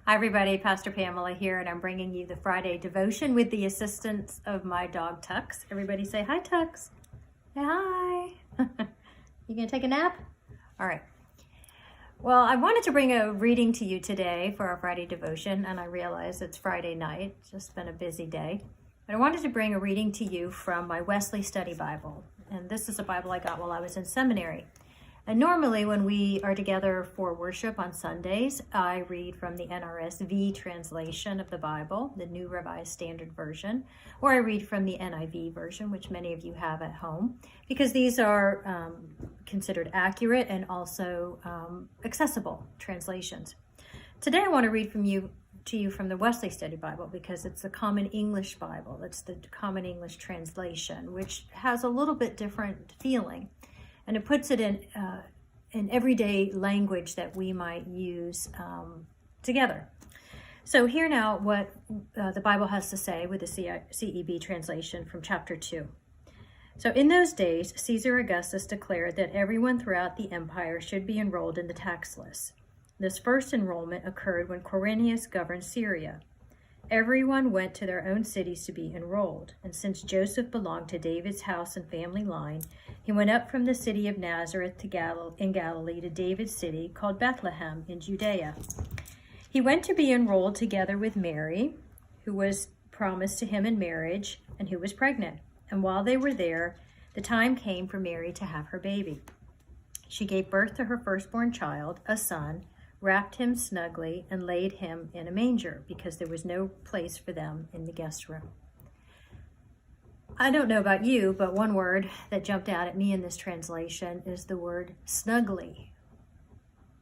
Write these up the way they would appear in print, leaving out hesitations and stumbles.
Hi everybody, Pastor Pamela here, and I'm bringing you the Friday devotion with the assistance of my dog Tux. Everybody say hi, Tux. Say hi. You gonna take a nap? All right. Well, I wanted to bring a reading to you today for our Friday devotion, and I realize it's Friday night. It's just been a busy day. But I wanted to bring a reading to you from my Wesley Study Bible. And this is a Bible I got while I was in seminary. And normally when we are together for worship on Sundays, I read from the NRSV translation of the Bible, the New Revised Standard Version, or I read from the NIV version, which many of you have at home, because these are considered accurate and also accessible translations. Today I want to read to you from the Wesley Study Bible because it's the Common English Bible. It's the Common English translation, which has a little bit different feeling. And it puts it in everyday language that we might use together. So here now what the Bible has to say with the CEB translation from chapter 2. So in those days, Caesar Augustus declared that everyone throughout the empire should be enrolled in the tax list. This first enrollment occurred when Quirinius governed Syria. Everyone went to their own cities to be enrolled, and since Joseph belonged to David's house and family line, he went up from the city of Nazareth in Galilee to David's city called Bethlehem in Judea. He went to be enrolled together with Mary, who was promised to him in marriage and who was pregnant. And while they were there, the time came for Mary to have her baby. She gave birth to her firstborn child, a son, wrapped him snugly, and laid him in a manger because there was no place for them in the guest room. I don't know about you, but one word that jumped out at me in this translation is the word snugly.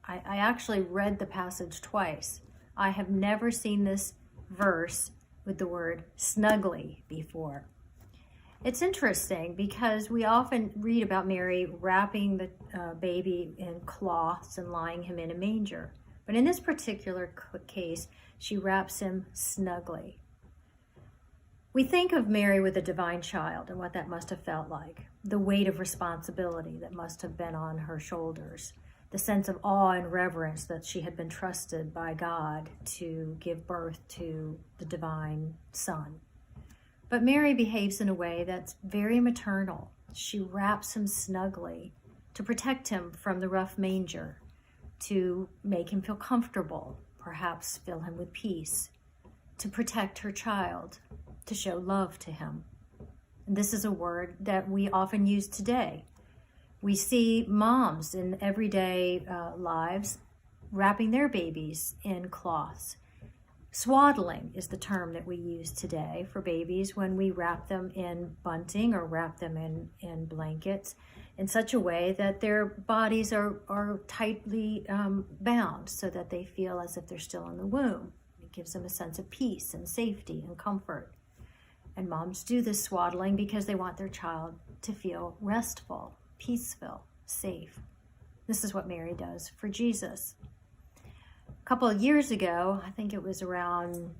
I actually read the passage twice. I have never seen this verse with the word snugly before. It's interesting because we often read about Mary wrapping the baby in cloths and lying him in a manger. But in this particular case, she wraps him snugly. We think of Mary with a divine child and what that must have felt like, the weight of responsibility that must have been on her shoulders, the sense of awe and reverence that she had been trusted by God to give birth to the divine Son. But Mary behaves in a way that's very maternal. She wraps him snugly to protect him from the rough manger, to make him feel comfortable, perhaps fill him with peace, to protect her child, to show love to him. And this is a word that we often use today. We see moms in everyday lives wrapping their babies in cloths. Swaddling is the term that we use today for babies when we wrap them in bunting or wrap them in blankets in such a way that their bodies are tightly bound so that they feel as if they're still in the womb. It gives them a sense of peace and safety and comfort. And moms do this swaddling because they want their child to feel restful, peaceful, safe. This is what Mary does for Jesus. A couple of years ago, I think it was around,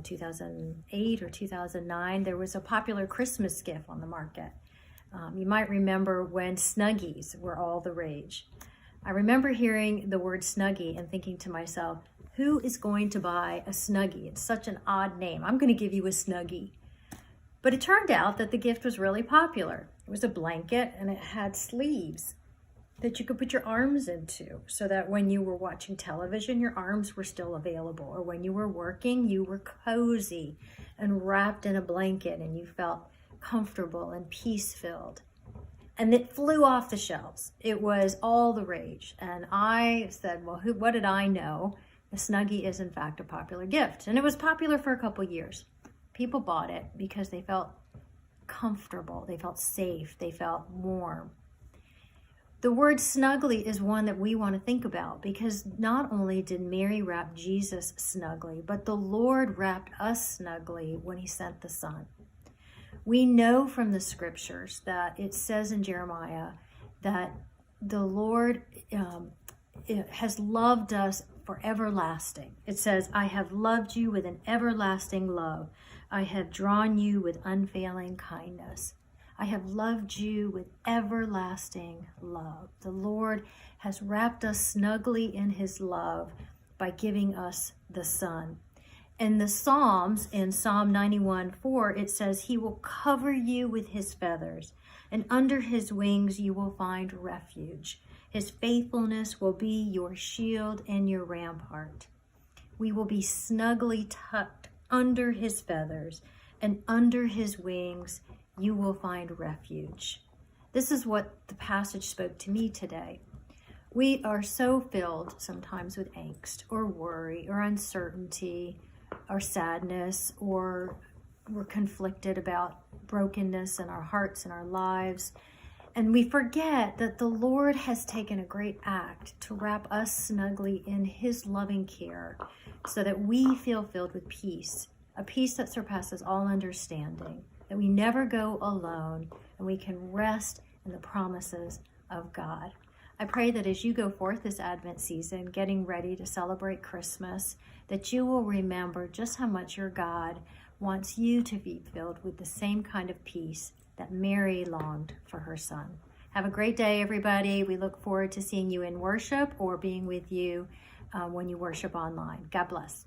2008 or 2009, there was a popular Christmas gift on the market. You might remember when Snuggies were all the rage. I remember hearing the word Snuggie and thinking to myself, who is going to buy a Snuggie? It's such an odd name. I'm going to give you a Snuggie. But it turned out that the gift was really popular. It was a blanket and it had sleeves that you could put your arms into so that when you were watching television, your arms were still available. Or when you were working, you were cozy and wrapped in a blanket and you felt comfortable and peace-filled. And it flew off the shelves. It was all the rage. And I said, well, what did I know? The Snuggie is in fact a popular gift. And it was popular for a couple years. People bought it because they felt comfortable, they felt safe, they felt warm. The word snugly is one that we want to think about because not only did Mary wrap Jesus snugly, but the Lord wrapped us snugly when he sent the Son. We know from the scriptures that it says in Jeremiah that the Lord has loved us for everlasting. It says, I have loved you with an everlasting love. I have drawn you with unfailing kindness. I have loved you with everlasting love. The Lord has wrapped us snugly in his love by giving us the Son. In the Psalms, in Psalm 91:4, it says, He will cover you with His feathers, and under His wings you will find refuge. His faithfulness will be your shield and your rampart. We will be snugly tucked under His feathers, and under His wings you will find refuge. This is what the passage spoke to me today. We are so filled sometimes with angst or worry or uncertainty or sadness, or we're conflicted about brokenness in our hearts and our lives. And we forget that the Lord has taken a great act to wrap us snugly in His loving care so that we feel filled with peace, a peace that surpasses all understanding, that we never go alone, and we can rest in the promises of God. I pray that as you go forth this Advent season, getting ready to celebrate Christmas, that you will remember just how much your God wants you to be filled with the same kind of peace that Mary longed for her son. Have a great day, everybody. We look forward to seeing you in worship or being with you when you worship online. God bless.